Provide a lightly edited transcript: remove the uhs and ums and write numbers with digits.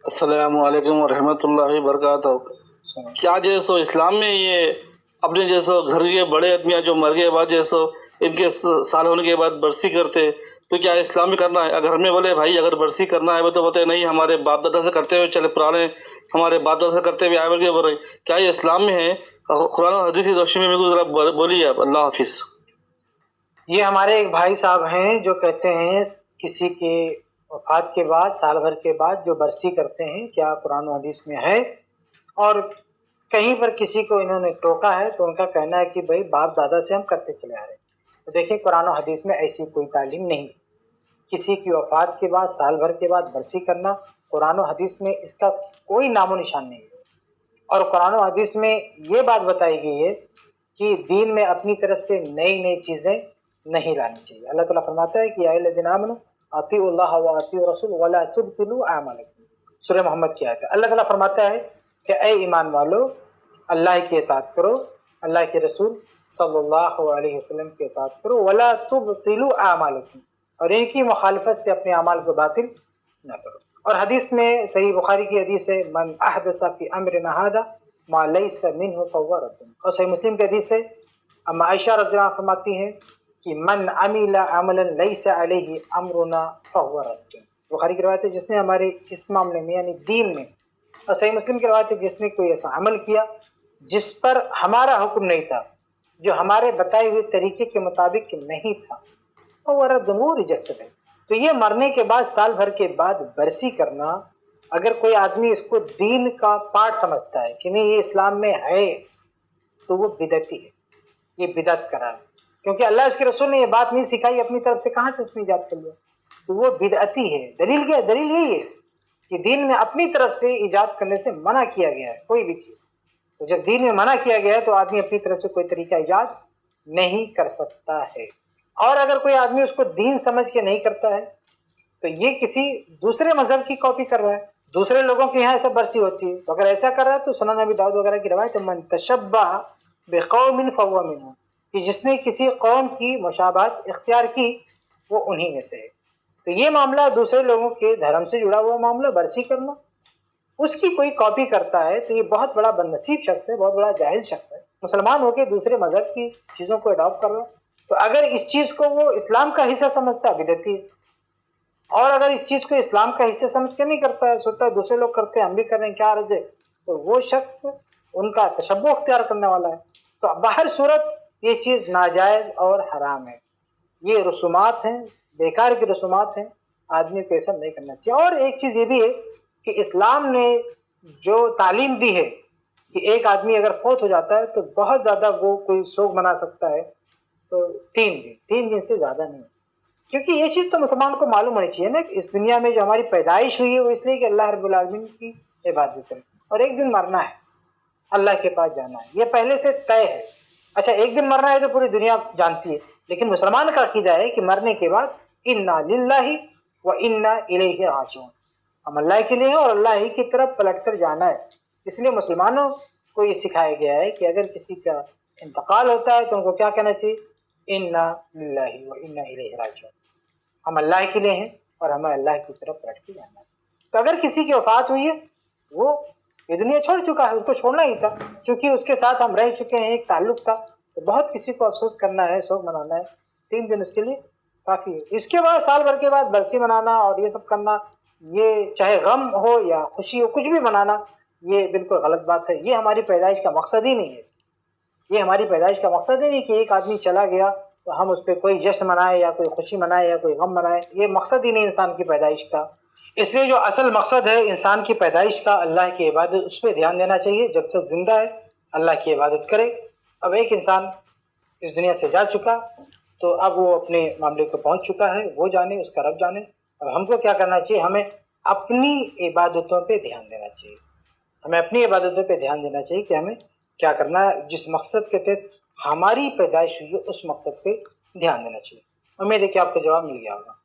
अस्सलामु अलैकुम वरहमतुल्लाहि वबरकातुह। क्या जैसो इस्लाम में ये अपने जैसो घर के बड़े आदमी जो मर गए बाद जैसो इनके साल होने के बाद बरसी करते, तो क्या इस्लाम में करना है? अगर हमें बोले भाई अगर बरसी करना है वो तो बोलते नहीं, हमारे बाप दादा से करते हुए चले, पुराने हमारे बाप दादा से करते हुए आए बोल के बोल रहे, क्या ये इस्लाम में है? कुरान और हदीस की रोशनी में मेरे को जरा बोलिए आप। अल्लाह हाफिज़। ये हमारे एक भाई साहब हैं जो कहते हैं किसी के वफात के बाद साल भर के बाद जो बरसी करते हैं, क्या कुरान और हदीस में है? और कहीं पर किसी को इन्होंने टोका है तो उनका कहना है कि भाई बाप दादा से हम करते चले आ रहे हैं। तो देखिए, कुरान और हदीस में ऐसी कोई तालीम नहीं। किसी की वफात के बाद साल भर के बाद बरसी करना, कुरान और हदीस में इसका कोई नामो निशान नहीं है। और कुरान और हदीस में ये बात बताई गई है कि दीन में अपनी तरफ से नई नई चीज़ें नहीं लानी चाहिए। अल्लाह ताला फरमाता है कि या अय्युहल्लज़ीना आमनू अतीउल्लाह व अतीउर रसूल वला तुब्तिलू अमालकुम। सूरह मोहम्मद की आयत है। अल्लाह ताला फरमाता है कि ऐ ईमान वालो, अल्लाह की इताअत करो, अल्लाह के रसूल सल्लल्लाहु अलैहि वसल्लम की इताअत करो, वला तुब्तिलू अमालकुम, और इनकी मुखालफत से अपने अमाल को बातिल न करो। और हदीस में सही बुखारी की हदीस है, मन अहदसा फी अम्रिना हादा मा लैसा मिन्हु फहुव रद्दुन। और सही मुस्लिम की हदीस है, अम्मा आयशा रज़ियल्लाहु अन्हा फरमाती हैं कि मन अमिला अमलन लैसा अलैहि अमरुना फहुव रद्दुन। बुखारी की रवायत है, जिसने हमारे इस मामले में यानी दीन में। और सही मुस्लिम की रवायत है, जिसने कोई ऐसा अमल किया जिस पर हमारा हुक्म नहीं था, जो हमारे बताए हुए तरीके के मुताबिक नहीं था, फहुव रद्दुन, वो रिजेक्टेड है। तो ये मरने के बाद साल भर के बाद बरसी करना, अगर कोई आदमी इसको दीन का पार्ट समझता है कि नहीं ये इस्लाम में है, तो वो बिदअती है, ये बिदअत करा है। क्योंकि अल्लाह उसके रसूल ने ये बात नहीं सिखाई, अपनी तरफ से कहाँ से उसमें ईजाद कर लिया, तो वो बिदअती है। दलील क्या है? दलील यही है कि दीन में अपनी तरफ से ईजाद करने से मना किया गया है कोई भी चीज़। तो जब दीन में मना किया गया है तो आदमी अपनी तरफ से कोई तरीका ईजाद नहीं कर सकता है। और अगर कोई आदमी उसको दीन समझ के नहीं करता है तो ये किसी दूसरे मजहब की कॉपी कर रहा है। दूसरे लोगों के यहाँ ऐसा बरसी होती है, तो अगर ऐसा कर रहा है तो सुनन नबी दाऊद वगैरह की रवायत है, मन तशब्बह बिक़ौमिन फहुव मिनहुम, कि जिसने किसी कौम की मुशाबहत इख्तियार की वो उन्हीं में से है। तो ये मामला दूसरे लोगों के धर्म से जुड़ा हुआ मामला, बरसी करना, उसकी कोई कॉपी करता है तो ये बहुत बड़ा बदनसीब शख्स है, बहुत बड़ा जाहिल शख्स है। मुसलमान होकर दूसरे मजहब की चीज़ों को अडॉप्ट कर रहा है। तो अगर इस चीज़ को वो इस्लाम का हिस्सा समझता है, बिदअती है। और अगर इस चीज़ को इस्लाम का हिस्सा समझ के नहीं करता है, सोचता है दूसरे लोग करते हैं हम भी कर रहे हैं, क्या अर्ज है, तो वो शख्स उनका तशब्बुह अख्तियार करने वाला है। तो बाहर सूरत ये चीज़ नाजायज़ और हराम है, ये रसूमात हैं, बेकार की रसूमात हैं, आदमी को ऐसा नहीं करना चाहिए। और एक चीज़ ये भी है कि इस्लाम ने जो तालीम दी है कि एक आदमी अगर फौत हो जाता है तो बहुत ज़्यादा वो कोई शोक मना सकता है, तो 3 दिन से ज़्यादा नहीं। क्योंकि ये चीज़ तो मुसलमान को मालूम होनी चाहिए ना कि इस दुनिया में जो हमारी पैदाइश हुई है वो इसलिए कि अल्लाह रब्बुल आलमीन की इबादत करें, और एक दिन मरना है, अल्लाह के पास जाना है, ये पहले से तय है। अच्छा, एक दिन मरना है तो पूरी दुनिया जानती है, लेकिन मुसलमान का अकीदा है कि मरने के बाद इन्ना लिल्लाहि व इन्ना इलैहि राजिऊन, हम अल्लाह के लिए हैं और अल्लाह ही की तरफ पलट कर जाना है। इसलिए मुसलमानों को ये सिखाया गया है कि अगर किसी का इंतकाल होता है तो उनको क्या कहना चाहिए, इन्ना लिल्लाहि व इन्ना इलैहि राजिऊन, हम अल्लाह के लिए हैं और हमें अल्लाह की तरफ पलट के जाना है। तो अगर किसी की वफात हुई है, वो ये दुनिया छोड़ चुका है, उसको छोड़ना ही था, क्योंकि उसके साथ हम रह चुके हैं, एक ताल्लुक था, तो बहुत किसी को अफसोस करना है, शोक मनाना है, 3 दिन उसके लिए काफ़ी है। इसके बाद साल भर के बाद बरसी मनाना और ये सब करना, ये चाहे गम हो या खुशी हो, कुछ भी मनाना, ये बिल्कुल गलत बात है। ये हमारी पैदाइश का मकसद ही नहीं है, ये हमारी पैदाइश का मकसद ही नहीं कि एक आदमी चला गया तो हम उस पर कोई जश्न मनाए या कोई खुशी मनाए या कोई गम मनाए, ये मकसद ही नहीं इंसान की पैदाइश का। इसलिए जो असल मकसद है इंसान की पैदाइश का, अल्लाह की इबादत, उस पर ध्यान देना चाहिए। जब तक ज़िंदा है अल्लाह की इबादत करे। अब एक इंसान इस दुनिया से जा चुका तो अब वो अपने मामले को पहुंच चुका है, वो जाने, उसका रब जाने। अब हमको क्या करना चाहिए, हमें अपनी इबादतों पे ध्यान देना चाहिए, हमें अपनी इबादतों पे ध्यान देना चाहिए कि हमें क्या करना है, जिस मकसद के तहत हमारी पैदाइश हुई है उस मकसद पे ध्यान देना चाहिए। उम्मीद है कि आपको जवाब मिल गया होगा।